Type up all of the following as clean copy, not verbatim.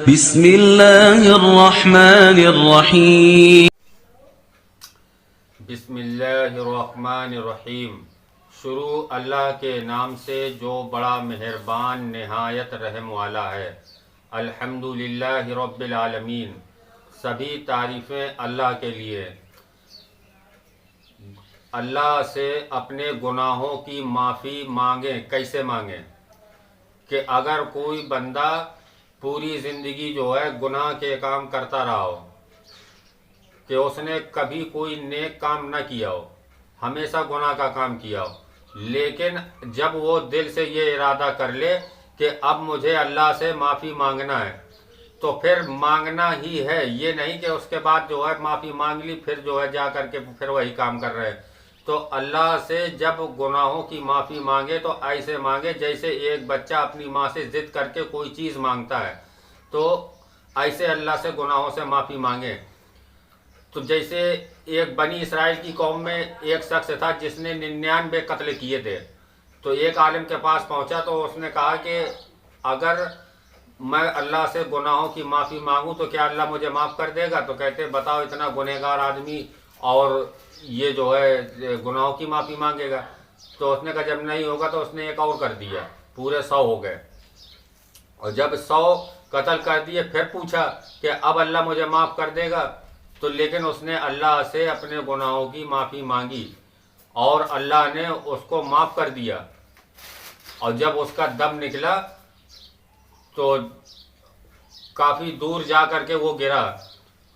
بسم اللہ الرحمن الرحیم بسم اللہ الرحمن الرحیم۔ شروع اللہ کے نام سے جو بڑا مہربان نہایت رحم والا ہے۔ الحمدللہ رب العالمین، سبھی تعریفیں اللہ کے لیے۔ اللہ سے اپنے گناہوں کی معافی مانگیں۔ کیسے مانگیں؟ کہ اگر کوئی بندہ پوری زندگی جو ہے گناہ کے کام کرتا رہا ہو، کہ اس نے کبھی کوئی نیک کام نہ کیا ہو، ہمیشہ گناہ کا کام کیا ہو، لیکن جب وہ دل سے یہ ارادہ کر لے کہ اب مجھے اللہ سے معافی مانگنا ہے، تو پھر مانگنا ہی ہے، یہ نہیں کہ اس کے بعد جو ہے معافی مانگ لی پھر جو ہے جا کر کے پھر وہی کام کر رہے ہیں۔ تو اللہ سے جب گناہوں کی معافی مانگے تو ایسے مانگے جیسے ایک بچہ اپنی ماں سے ضد کر کے کوئی چیز مانگتا ہے، تو ایسے اللہ سے گناہوں سے معافی مانگے۔ تو جیسے ایک بنی اسرائیل کی قوم میں ایک شخص تھا جس نے 99 قتل کیے تھے، تو ایک عالم کے پاس پہنچا تو اس نے کہا کہ اگر میں اللہ سے گناہوں کی معافی مانگوں تو کیا اللہ مجھے معاف کر دے گا؟ تو کہتے بتاؤ اتنا گنہگار آدمی اور یہ جو ہے گناہوں کی معافی مانگے گا؟ تو اس نے کہا جب نہیں ہوگا تو اس نے ایک اور کر دیا، پورے 100 ہو گئے، اور جب 100 قتل کر دیے پھر پوچھا کہ اب اللہ مجھے معاف کر دے گا؟ تو لیکن اس نے اللہ سے اپنے گناہوں کی معافی مانگی اور اللہ نے اس کو معاف کر دیا، اور جب اس کا دم نکلا تو کافی دور جا کر کے وہ گرا،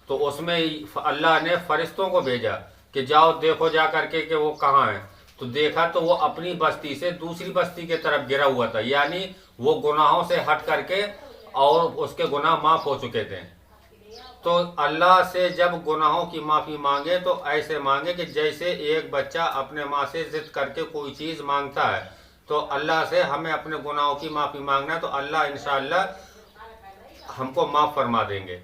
تو اس میں اللہ نے فرشتوں کو بھیجا کہ جاؤ دیکھو جا کر کے کہ وہ کہاں ہے۔ تو دیکھا تو وہ اپنی بستی سے دوسری بستی کی طرف گرا ہوا تھا، یعنی وہ گناہوں سے ہٹ کر کے اور اس کے گناہ معاف ہو چکے تھے۔ تو اللہ سے جب گناہوں کی معافی مانگے تو ایسے مانگے کہ جیسے ایک بچہ اپنے ماں سے ضد کر کے کوئی چیز مانگتا ہے، تو اللہ سے ہمیں اپنے گناہوں کی معافی مانگنا ہے، تو اللہ انشاءاللہ ہم کو معاف فرما دیں گے۔